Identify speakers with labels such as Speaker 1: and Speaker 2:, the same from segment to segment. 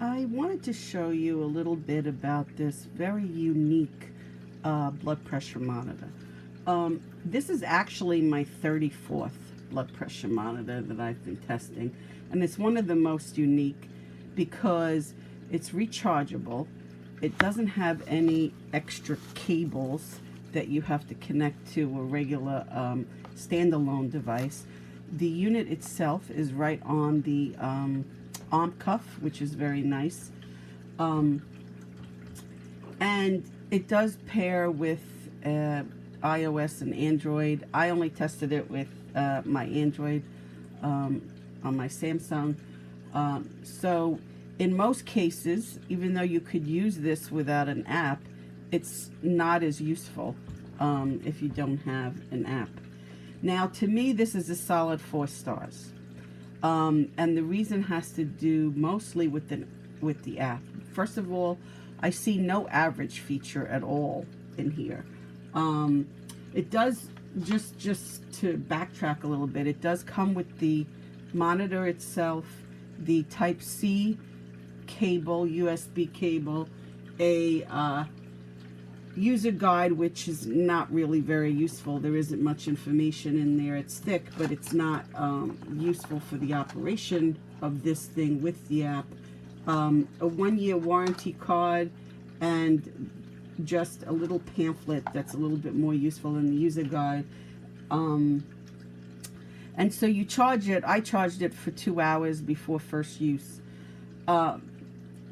Speaker 1: I wanted to show you a little bit about this very unique blood pressure monitor. This is actually my 34th blood pressure monitor that I've been testing, and it's one of the most unique because it's rechargeable. It doesn't have any extra cables that you have to connect to a regular standalone device. The unit itself is right on the arm cuff, which is very nice, and it does pair with iOS and Android. I only tested it with my Android on my Samsung. So in most cases, even though you could use this without an app, it's not as useful if you don't have an app. Now, to me, this is a solid 4 stars. And the reason has to do mostly with the app. First of all, I see no average feature at all in here. It does, just to backtrack a little bit, it does come with the monitor itself, the Type-C cable, USB cable, a user guide, which is not really very useful. There isn't much information in there. It's thick, but it's not useful for the operation of this thing with the app. A 1-year warranty card, and just a little pamphlet that's a little bit more useful than the user guide. And so you charge it. I charged it for 2 hours before first use.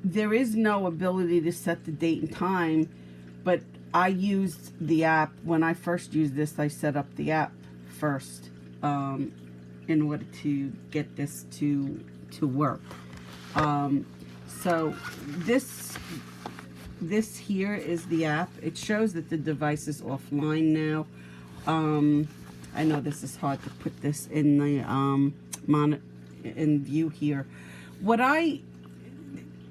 Speaker 1: There is no ability to set the date and time, but I used the app. When I first used this, I set up the app first in order to get this to work. So this here is the app. It shows that the device is offline now. I know this is hard to put this in the in view here.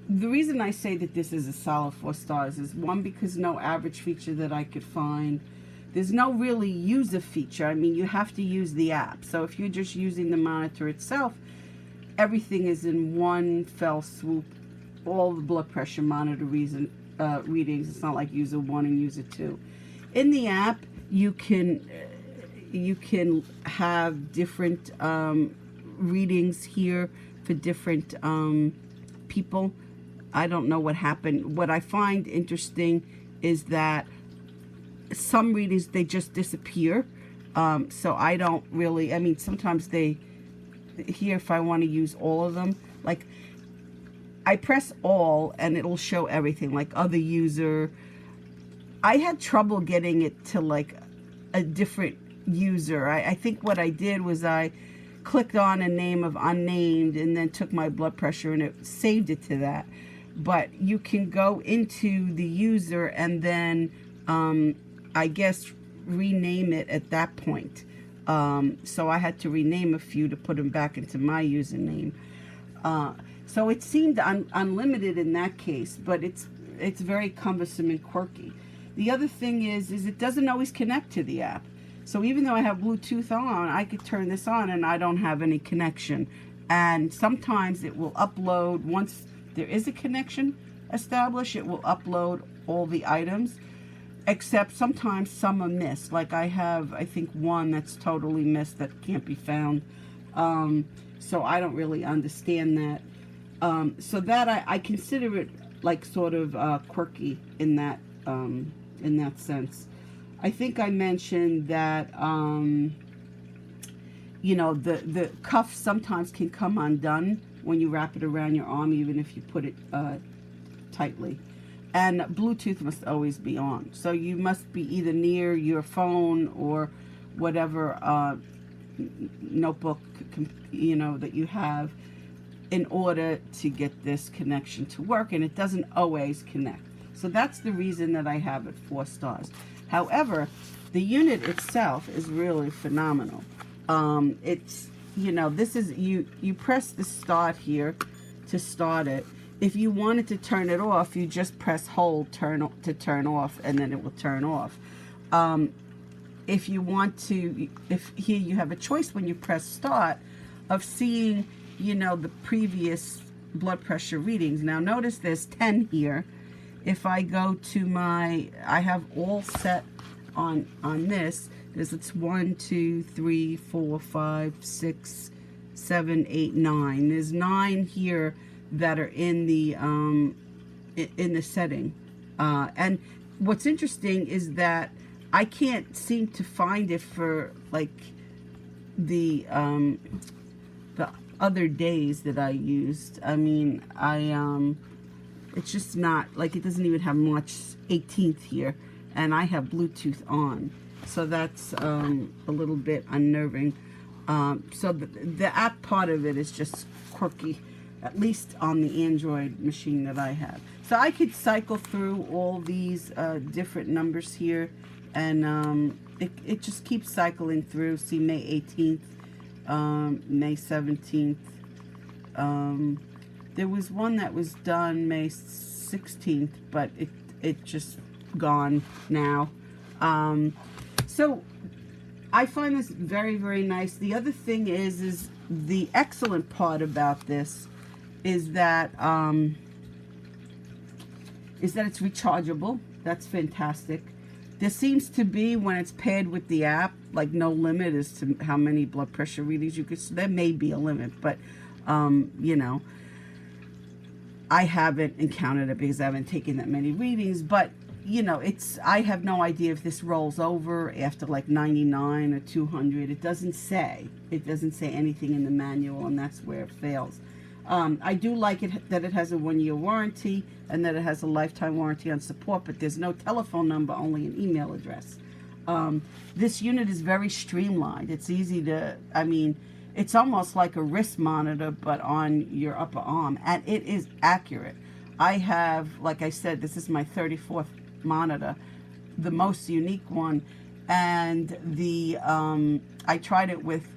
Speaker 1: The reason I say that this is a solid 4 stars is, one, because no average feature that I could find. There's no really user feature. I mean, you have to use the app. So if you're just using the monitor itself, everything is in one fell swoop. All the blood pressure monitor readings. It's not like user 1 and user 2. In the app, you can have different readings here for different people. I don't know what happened. What I find interesting is that some readings, they just disappear. So I don't really, I mean, sometimes here, if I want to use all of them, like I press all and it'll show everything, like other user. I had trouble getting it to like a different user. I think what I did was I clicked on a name of unnamed and then took my blood pressure and it saved it to that. But you can go into the user and then I guess rename it at that point. So I had to rename a few to put them back into my username. So it seemed unlimited in that case, but it's very cumbersome and quirky. The other thing is it doesn't always connect to the app. So even though I have Bluetooth on, I could turn this on and I don't have any connection. And sometimes it will upload, once there is a connection established, it will upload all the items, except sometimes some are missed. Like I have, I think, one that's totally missed that can't be found. So I don't really understand that. So that I consider it like sort of quirky in that sense. I think I mentioned that you know, the cuff sometimes can come undone when you wrap it around your arm, even if you put it tightly. And Bluetooth must always be on. So you must be either near your phone or whatever notebook, you know, that you have in order to get this connection to work. And it doesn't always connect. So that's the reason that I have it 4 stars. However, the unit itself is really phenomenal. It's, you know, this is, you press the start here to start it. If you wanted to turn it off, you just press hold to turn off, and then it will turn off. If you want to, if here you have a choice when you press start of seeing, you know, the previous blood pressure readings. Now notice there's 10 here. If I go to my, I have all set on this. It's 1, 2, 3, 4, 5, 6, 7, 8, 9. There's 9 here that are in the setting. And what's interesting is that I can't seem to find it for like the other days that I used. I mean, it's just not, like, it doesn't even have March 18th here, and I have Bluetooth on, so that's a little bit unnerving. So the app part of it is just quirky, at least on the Android machine that I have. So I could cycle through all these different numbers here, and it just keeps cycling through. See, May 18th, May 17th. There was one that was done May 16th, but it just gone now. So I find this very, very nice. The other thing is the excellent part about this is that it's rechargeable. That's fantastic. There seems to be, when it's paired with the app, like no limit as to how many blood pressure readings you could. There may be a limit, but you know, I haven't encountered it because I haven't taken that many readings. But you know, I have no idea if this rolls over after like 99 or 200. It doesn't say. It doesn't say anything in the manual, and that's where it fails. I do like it that it has a 1-year warranty and that it has a lifetime warranty on support, but there's no telephone number, only an email address. This unit is very streamlined. It's easy to, I mean, it's almost like a wrist monitor, but on your upper arm, and it is accurate. I have, like I said, this is my 34th monitor, the most unique one, and the I tried it with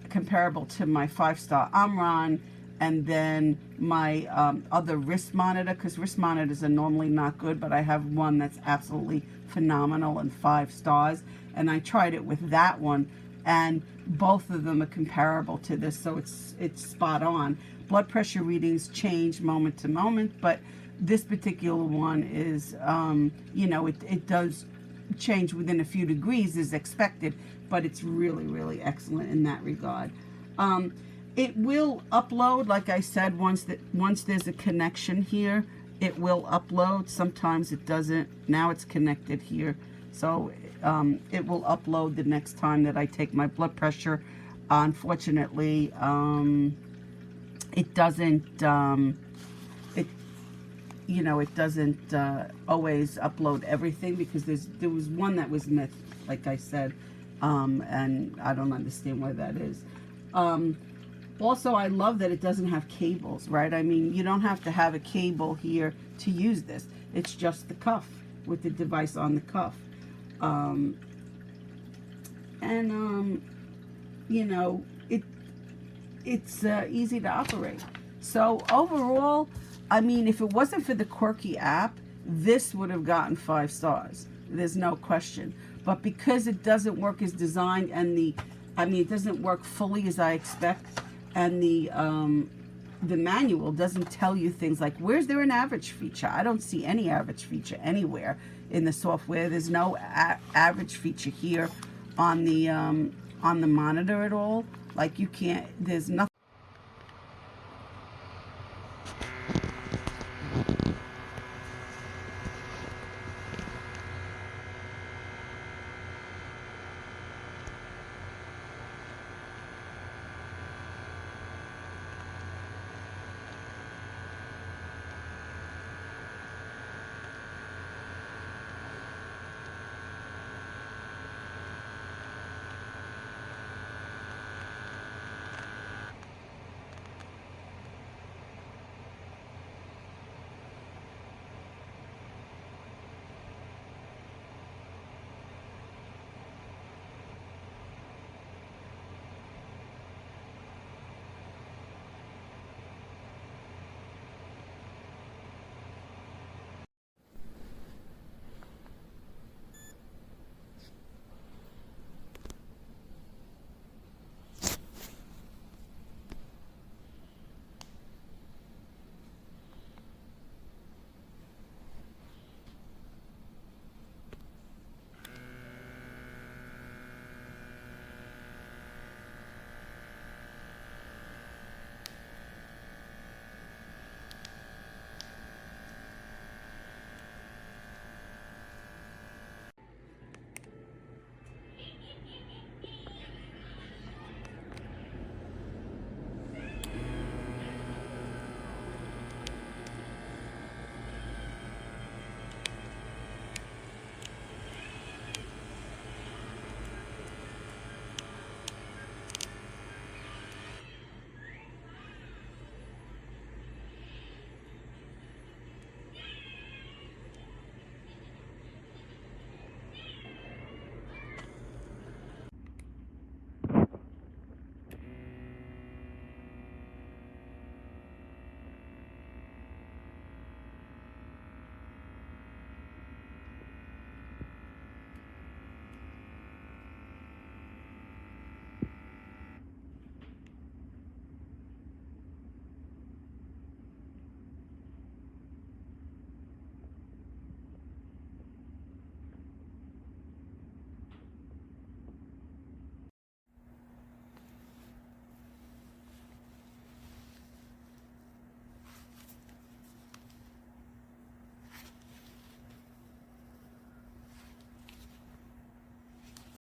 Speaker 1: comparable to my 5-star Omron, and then my other wrist monitor, because wrist monitors are normally not good, but I have one that's absolutely phenomenal and 5 stars, and I tried it with that one, and both of them are comparable to this, so it's spot on. Blood pressure readings change moment to moment, but this particular one is, you know, it does change within a few degrees as expected, but it's really, really excellent in that regard. It will upload, like I said, once there's a connection here, it will upload. Sometimes it doesn't. Now it's connected here, so it will upload the next time that I take my blood pressure. Unfortunately, it doesn't. It doesn't always upload everything, because there was one that was missed, like I said, and I don't understand why that is. Also, I love that it doesn't have cables, right? I mean, you don't have to have a cable here to use this. It's just the cuff with the device on the cuff. You know, it's easy to operate. So overall, I mean, if it wasn't for the quirky app, this would have gotten 5 stars. There's no question. But because it doesn't work as designed, and it doesn't work fully as I expect, and the manual doesn't tell you things like, where's there an average feature? I don't see any average feature anywhere in the software. There's no average feature here on the monitor at all. Like, you can't, there's nothing.